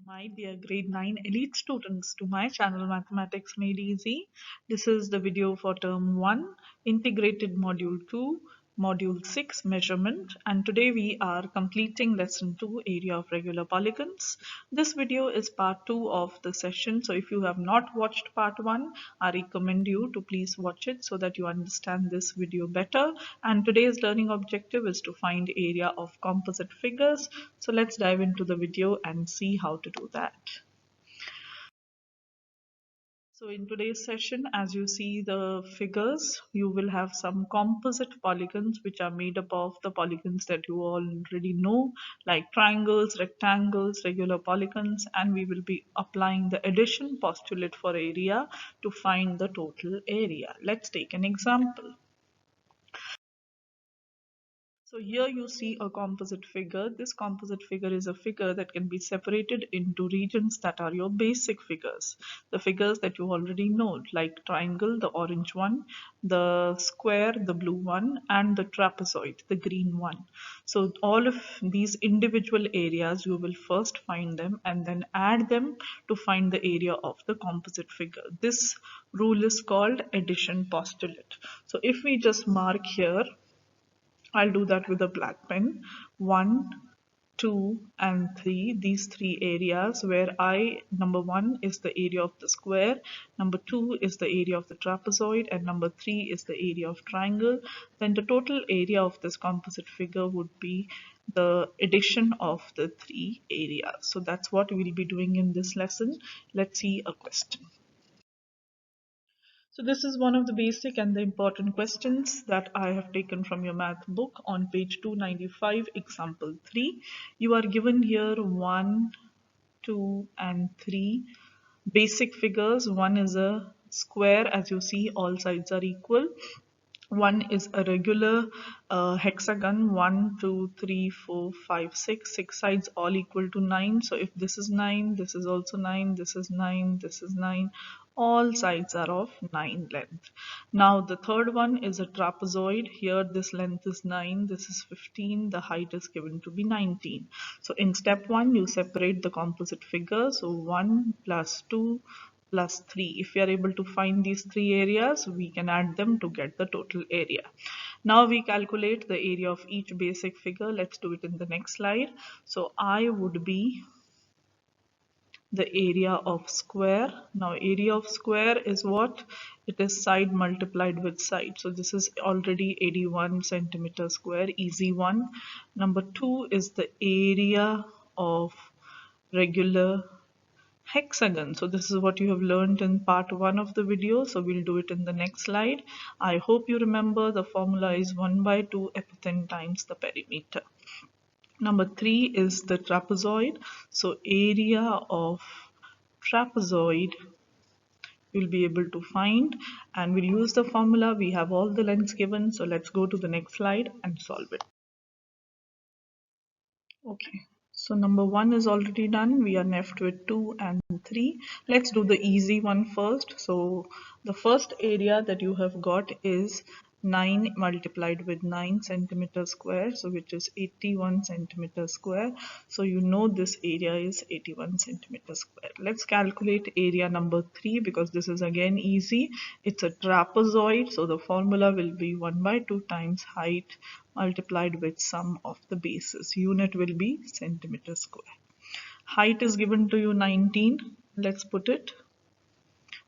My dear grade 9 elite students, to my channel Mathematics Made Easy. This is the video for term 1, integrated module 2, module 6 measurement, and today we are completing lesson 2, area of regular polygons. This video is part 2 of the session, so if you have not watched part 1, I recommend you to please watch it so that you understand this video better. And today's learning objective is to find area of composite figures. So let's dive into the video and see how to do that. So in today's session, as you see the figures, you will have some composite polygons which are made up of the polygons that you already know, like triangles, rectangles, regular polygons, and we will be applying the addition postulate for area to find the total area. Let's take an example. So here you see a composite figure. This composite figure is a figure that can be separated into regions that are your basic figures. The figures that you already know, like triangle, the orange one, the square, the blue one, and the trapezoid, the green one. So all of these individual areas, you will first find them and then add them to find the area of the composite figure. This rule is called addition postulate. So if we just mark here, I'll do that with a black pen. 1, 2, and 3. These three areas where number 1 is the area of the square, number 2 is the area of the trapezoid, and number 3 is the area of triangle. Then the total area of this composite figure would be the addition of the three areas. So that's what we'll be doing in this lesson. Let's see a question. So this is one of the basic and the important questions that I have taken from your math book on page 295, example 3. You are given here 1, 2, and 3 basic figures. One is a square, as you see, all sides are equal. One is a regular hexagon, 1, 2, 3, 4, 5, 6. 6 sides all equal to 9. So if this is 9, this is also 9, this is 9, this is 9. All sides are of 9 length. Now the third one is a trapezoid. Here this length is 9, this is 15, the height is given to be 19. So in step 1, you separate the composite figure. So 1 plus 2 plus 3. If we are able to find these three areas, we can add them to get the total area. Now we calculate the area of each basic figure. Let's do it in the next slide. So I would be the area of square. Now area of square is what? It is side multiplied with side. So this is already 81 centimeter square, easy one. Number 2 is the area of regular hexagon. So this is what you have learned in part 1 of the video. So we'll do it in the next slide. I hope you remember the formula is 1 by 2 Apothem times the perimeter. Number 3 is the trapezoid. So area of trapezoid we'll be able to find, and we'll use the formula. We have all the lengths given. So let's go to the next slide and solve it. Okay. So number 1 is already done. We are left with 2 and 3. Let's do the easy one first. So the first area that you have got is 9 multiplied with 9 centimeter square, so which is 81 centimeter square. So you know this area is 81 centimeter square. Let's calculate area number 3 because this is again easy. It's a trapezoid, so the formula will be 1 by 2 times height multiplied with sum of the bases. Unit will be centimeter square. Height is given to you 19. Let's put it.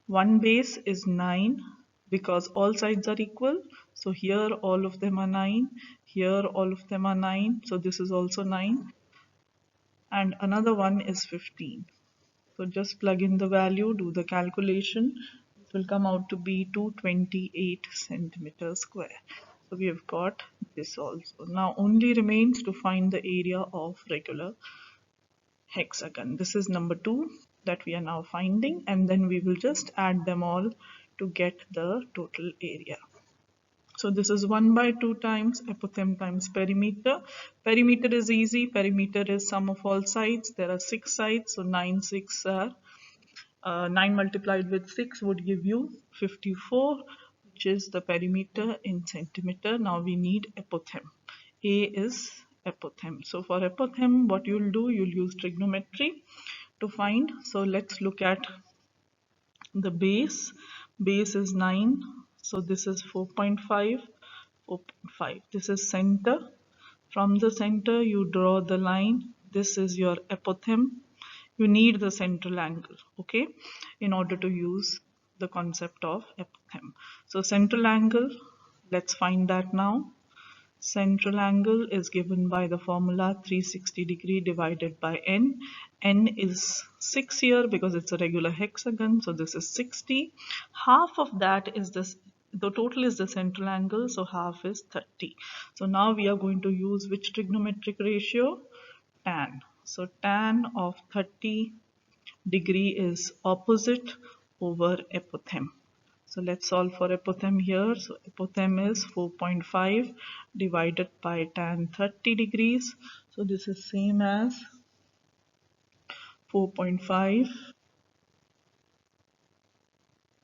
One base is 9 because all sides are equal. So here all of them are 9. Here all of them are 9. So this is also 9. And another one is 15. So just plug in the value, do the calculation. It will come out to be 228 centimeters square. So we have got this also. Now only remains to find the area of regular hexagon. This is number 2 that we are now finding, and then we will just add them all to get the total area. So this is 1 by 2 times Apothem times perimeter. Perimeter is easy. Perimeter is sum of all sides. There are 6 sides, so 9 6 are 9 multiplied with 6 would give you 54, which is the perimeter in centimeter. Now we need apothem. A is apothem. So for apothem, what you'll do, you'll use trigonometry. to find. So let's look at the base. Base is 9, so this is 4.5, 4.5. This is center. From the center you draw the line. This is your apothem. You need the central angle, okay, in order to use the concept of apothem. So central angle, let's find that now. Central angle is given by the formula 360 degree divided by n. N is 6 here because it's a regular hexagon, so this is 60. Half of that is this, the total is the central angle, so half is 30. So now we are going to use which trigonometric ratio? Tan. So tan of 30 degree is opposite over apothem. So let's solve for apothem here. So apothem is 4.5 divided by tan 30 degrees. So this is same as 4.5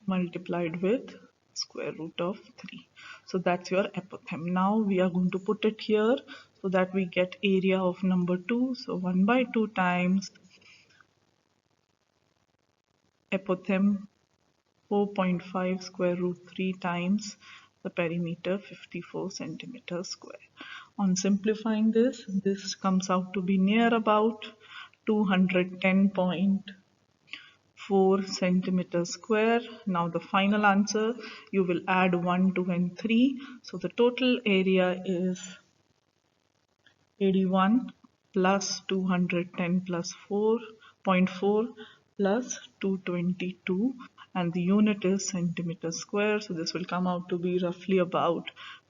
multiplied with square root of 3. So that's your apothem. Now we are going to put it here so that we get area of number 2. So 1 by 2 times apothem 4.5 square root 3 times the perimeter 54 centimeters square. On simplifying this, this comes out to be near about 210.4 centimeters square. Now the final answer, you will add 1, 2 and 3. So the total area is 81 plus 210 plus 4.4 plus 222, and the unit is centimeter square. So this will come out to be roughly about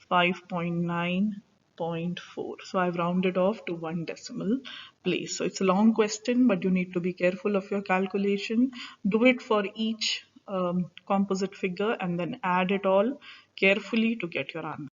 5.9.4. So I've rounded off to 1 decimal place. So it's a long question, but you need to be careful of your calculation. Do it for each composite figure and then add it all carefully to get your answer.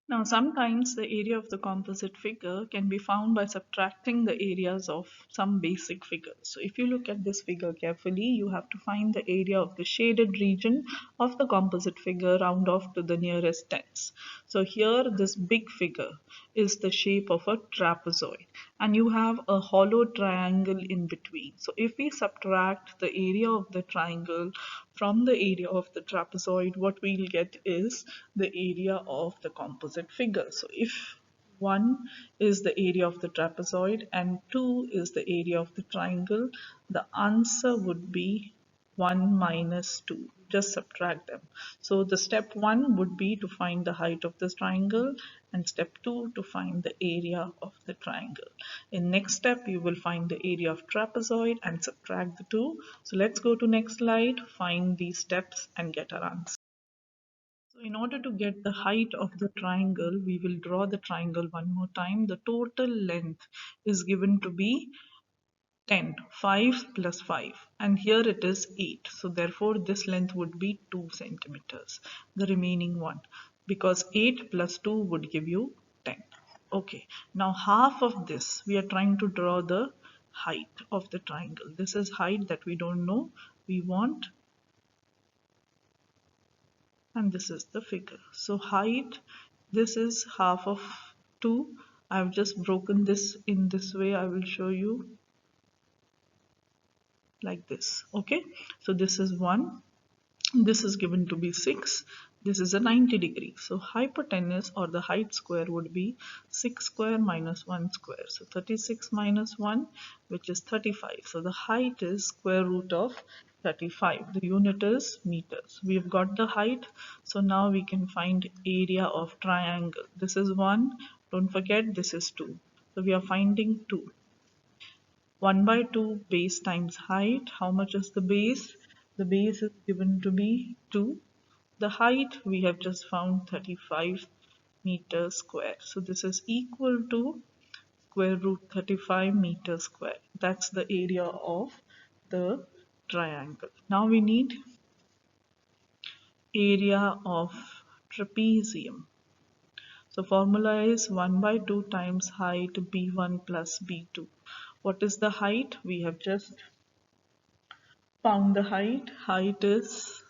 Now, sometimes the area of the composite figure can be found by subtracting the areas of some basic figures. So if you look at this figure carefully, you have to find the area of the shaded region of the composite figure, round off to the nearest tens. So here, this big figure is the shape of a trapezoid, and you have a hollow triangle in between. So if we subtract the area of the triangle from the area of the trapezoid, what we'll get is the area of the composite figure. So if 1 is the area of the trapezoid and 2 is the area of the triangle, the answer would be 1 minus 2. Just subtract them. So the step 1 would be to find the height of this triangle, and step 2 to find the area of the triangle. In next step, you will find the area of trapezoid and subtract the 2. So let's go to next slide, find these steps and get our answer. So in order to get the height of the triangle, we will draw the triangle one more time. The total length is given to be 10, 5 plus 5, and here it is 8. So therefore this length would be 2 centimeters, the remaining one, because 8 plus 2 would give you 10. Okay, now half of this, we are trying to draw the height of the triangle. This is height that we don't know, we want, and this is the figure. So height, this is half of 2. I've just broken this in this way. I will show you like this. Okay, so this is 1, this is given to be 6, this is a 90 degree. So hypotenuse or the height square would be 6 square minus 1 square. So 36 minus 1, which is 35. So the height is square root of 35. The unit is meters. We've got the height. So now we can find area of triangle. This is 1. Don't forget this is 2. So we are finding 2. 1 by 2 base times height. How much is the base? The base is given to be 2. The height we have just found 35 meters square. So this is equal to square root 35 meters square. That's the area of the triangle. Now we need area of trapezium. So formula is 1 by 2 times height b1 plus b2. What is the height? We have just found the height. Height is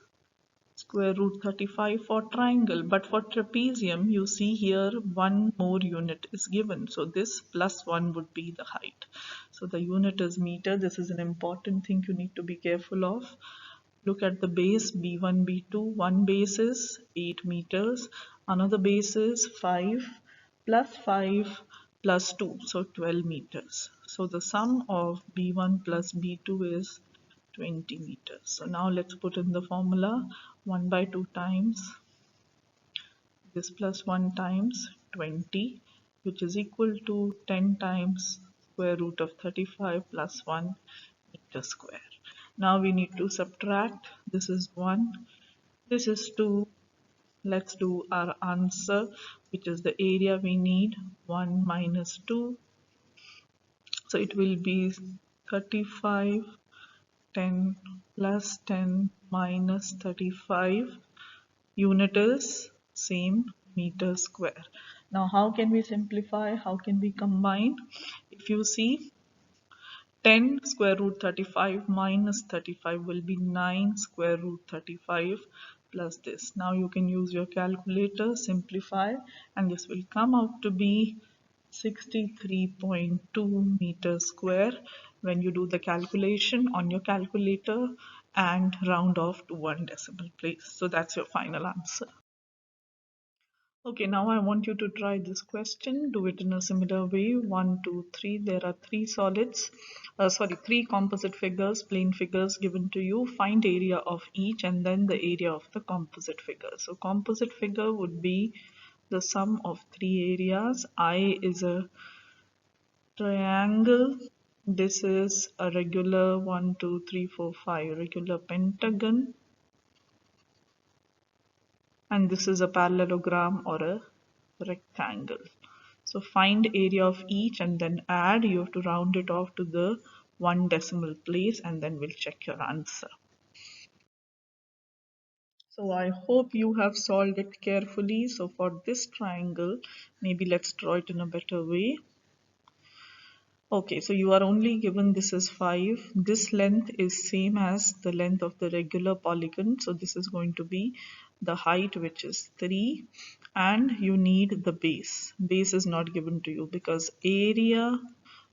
square root 35 for triangle, but for trapezium you see here one more unit is given, so this plus 1 would be the height. So the unit is meter. This is an important thing you need to be careful of. Look at the base b1 b2. One base is 8 meters, another base is 5 plus 5 plus 2, so 12 meters. So the sum of b1 plus b2 is 20 meters. So now let's put in the formula. 1 by 2 times this plus 1 times 20, which is equal to 10 times square root of 35 plus 1 meter square. Now we need to subtract. This is 1, this is 2. Let's do our answer, which is the area we need. 1 minus 2, so it will be 35. 10 plus 10 minus 35. Unit is same, meter square. Now how can we simplify? How can we combine? If you see, 10 square root 35 minus 35 will be 9 square root 35 plus this. Now you can use your calculator, simplify, and this will come out to be 63.2 meters square when you do the calculation on your calculator and round off to one decimal place. So that's your final answer. Okay, now I want you to try this question. Do it in a similar way. 1, 2, 3. There are three composite figures, plane figures given to you. Find area of each and then the area of the composite figure. So composite figure would be the sum of three areas. I is a triangle. This is a regular 1, 2, 3, 4, 5 regular pentagon. And this is a parallelogram or a rectangle. So find area of each and then add. You have to round it off to the one decimal place and then we'll check your answer. So I hope you have solved it carefully. So for this triangle, maybe let's draw it in a better way. Okay, so you are only given this is 5. This length is same as the length of the regular polygon. So this is going to be the height, which is 3. And you need the base. Base is not given to you because area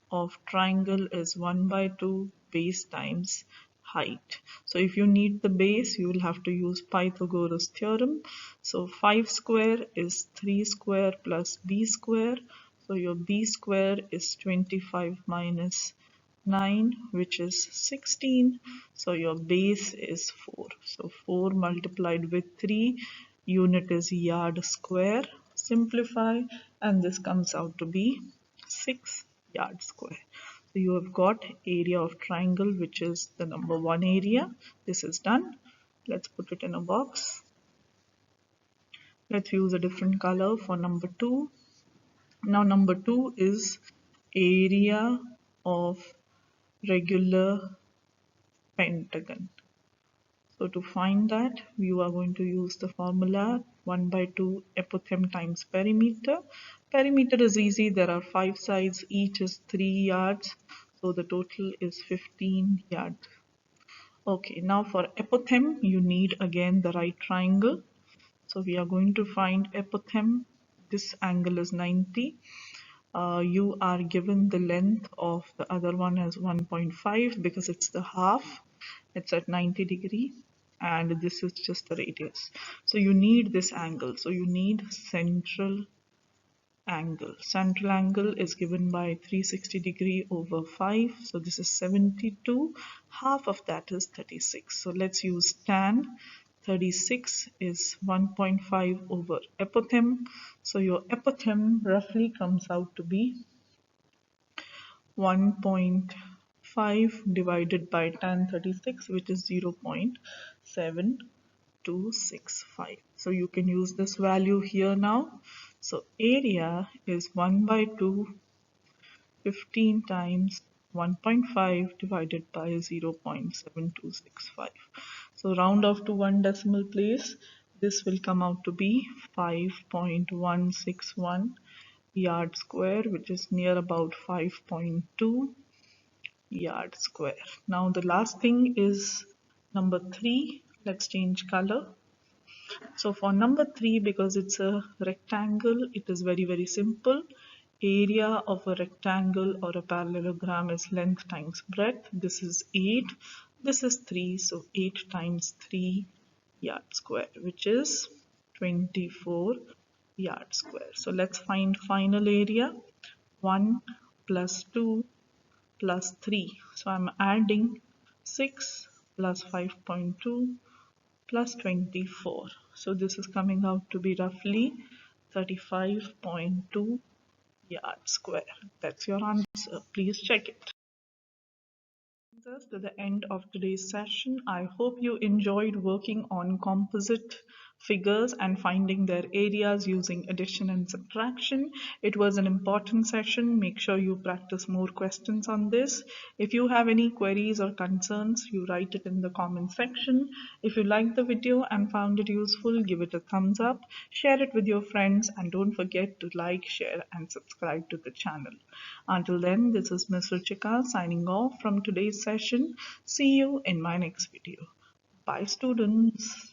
of triangle is 1 by 2 base times height. So if you need the base, you will have to use Pythagoras theorem. So 5 square is 3 square plus b square. So your b square is 25 minus 9, which is 16. So your base is 4. So 4 multiplied with 3, unit is yard square. Simplify and this comes out to be 6 yard square. So you have got area of triangle, which is the number 1 area. This is done. Let's put it in a box. Let's use a different color for number 2. Now number 2 is area of regular pentagon. So to find that, you are going to use the formula 1 by 2 apothem times perimeter. Perimeter is easy. There are 5 sides, each is 3 yards. So the total is 15 yards. Okay, now for apothem, you need again the right triangle. So we are going to find apothem. This angle is 90. You are given the length of the other one as 1.5 because it's the half. It's at 90 degree and this is just the radius. So you need this angle. So you need central angle. Central angle is given by 360 degree over 5. So this is 72. Half of that is 36. So let's use tan. 36 is 1.5 over apothem. So your apothem roughly comes out to be 1.5 divided by tan 36, which is 0.7265. So you can use this value here now. So area is 1 by 2, 15 times 1.5 divided by 0.7265. So round off to one decimal place. This will come out to be 5.161 yard square, which is near about 5.2 yard square. Now the last thing is number 3. Let's change color. So for number 3, because it's a rectangle, it is very simple. Area of a rectangle or a parallelogram is length times breadth. This is 8, this is 3, so 8 times 3 yard square, which is 24 yard square. So let's find final area. 1 plus 2 plus 3. So I'm adding 6 plus 5.2 plus 24. So this is coming out to be roughly 35.2 yard square. That's your answer. Please check it. Brings us to the end of today's session. I hope you enjoyed working on composite figures and finding their areas using addition and subtraction. It was an important session. Make sure you practice more questions on this. If you have any queries or concerns, you write it in the comment section. If you liked the video and found it useful, give it a thumbs up, share it with your friends, and don't forget to like, share, and subscribe to the channel. Until then, this is Ms. Ruchika signing off from today's session. See you in my next video. Bye, students.